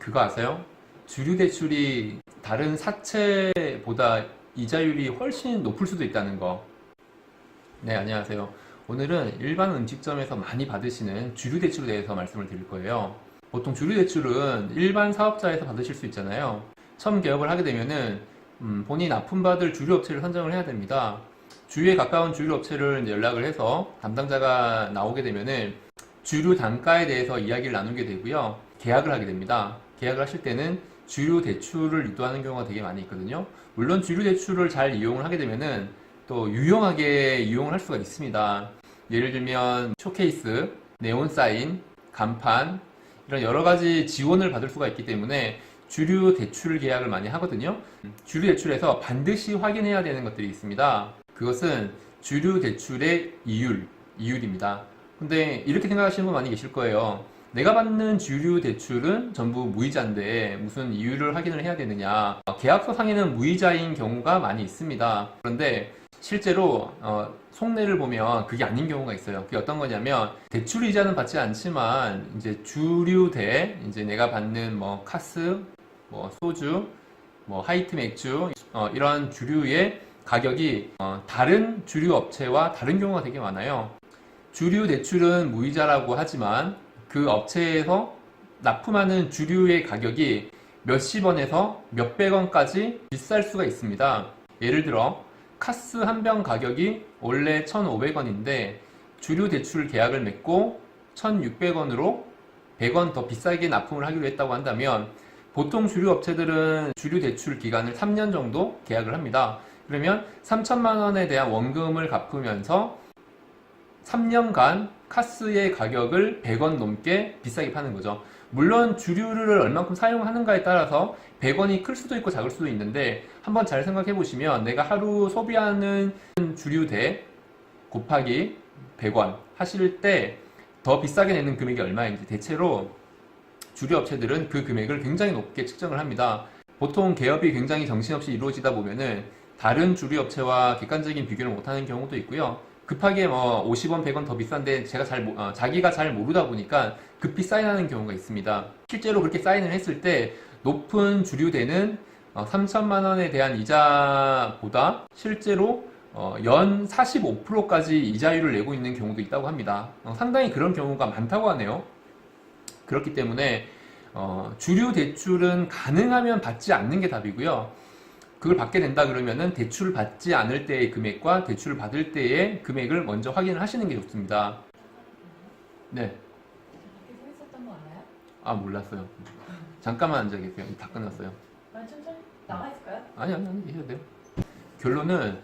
그거 아세요? 주류 대출이 다른 사채보다 이자율이 훨씬 높을 수도 있다는 거. 네, 안녕하세요. 오늘은 일반 음식점에서 많이 받으시는 주류 대출에 대해서 말씀을 드릴 거예요. 보통 주류 대출은 일반 사업자에서 받으실 수 있잖아요. 처음 개업을 하게 되면은 본인 납품받을 주류 업체를 선정을 해야 됩니다. 주위에 가까운 주류 업체를 이제 연락을 해서 담당자가 나오게 되면은 주류 단가에 대해서 이야기를 나누게 되고요. 계약을 하게 됩니다. 계약을 하실 때는 주류 대출을 유도하는 경우가 되게 많이 있거든요. 물론 주류 대출을 잘 이용을 하게 되면은 또 유용하게 이용을 할 수가 있습니다. 예를 들면 쇼케이스, 네온 사인, 간판 이런 여러 가지 지원을 받을 수가 있기 때문에 주류 대출 계약을 많이 하거든요. 주류 대출에서 반드시 확인해야 되는 것들이 있습니다. 그것은 주류 대출의 이율입니다. 근데 이렇게 생각하시는 분 많이 계실 거예요. 내가 받는 주류 대출은 전부 무이자인데 무슨 이율을 확인을 해야 되느냐. 계약서 상에는 무이자인 경우가 많이 있습니다. 그런데 실제로 속내를 보면 그게 아닌 경우가 있어요. 그게 어떤 거냐면 대출 이자는 받지 않지만 이제 주류대 이제 내가 받는 뭐 카스, 뭐 소주, 뭐 하이트 맥주 이런 주류의 가격이 다른 주류 업체와 다른 경우가 되게 많아요. 주류 대출은 무이자라고 하지만 그 업체에서 납품하는 주류의 가격이 몇십 원에서 몇백 원까지 비쌀 수가 있습니다. 예를 들어 카스 한 병 가격이 원래 1,500원인데 주류 대출 계약을 맺고 1,600원으로 100원 더 비싸게 납품을 하기로 했다고 한다면 보통 주류 업체들은 주류 대출 기간을 3년 정도 계약을 합니다. 그러면 3천만 원에 대한 원금을 갚으면서 3년간 카스의 가격을 100원 넘게 비싸게 파는 거죠. 물론 주류를 얼만큼 사용하는가에 따라서 100원이 클 수도 있고 작을 수도 있는데 한번 잘 생각해 보시면 내가 하루 소비하는 주류대 곱하기 100원 하실 때 더 비싸게 내는 금액이 얼마인지 대체로 주류 업체들은 그 금액을 굉장히 높게 측정을 합니다. 보통 개업이 굉장히 정신없이 이루어지다 보면은 다른 주류 업체와 객관적인 비교를 못하는 경우도 있고요. 급하게 뭐 50원, 100원 더 비싼데 자기가 잘 모르다 보니까 급히 사인하는 경우가 있습니다. 실제로 그렇게 사인을 했을 때 높은 주류대는 3천만 원에 대한 이자보다 실제로 연 45%까지 이자율을 내고 있는 경우도 있다고 합니다. 상당히 그런 경우가 많다고 하네요. 그렇기 때문에 주류 대출은 가능하면 받지 않는 게 답이고요. 그걸 받게 된다 그러면은 대출을 받지 않을 때의 금액과 대출을 받을 때의 금액을 먼저 확인을 하시는 게 좋습니다. 네. 밖에 서 있었던 거 알아요? 아, 몰랐어요. 잠깐만 앉아 계세요. 다 끝났어요. 천천히 나가 있을까요? 아니, 계셔도 돼요. 결론은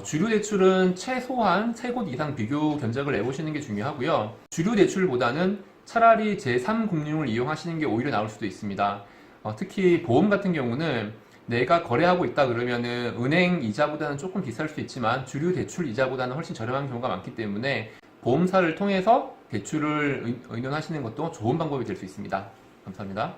주류 대출은 최소한 3곳 이상 비교 견적을 내보시는 게 중요하고요. 주류 대출보다는 차라리 제3금융을 이용하시는 게 오히려 나을 수도 있습니다. 특히 보험 같은 경우는 내가 거래하고 있다 그러면은 은행 이자보다는 조금 비쌀 수 있지만 주류 대출 이자보다는 훨씬 저렴한 경우가 많기 때문에 보험사를 통해서 대출을 의논하시는 것도 좋은 방법이 될 수 있습니다. 감사합니다.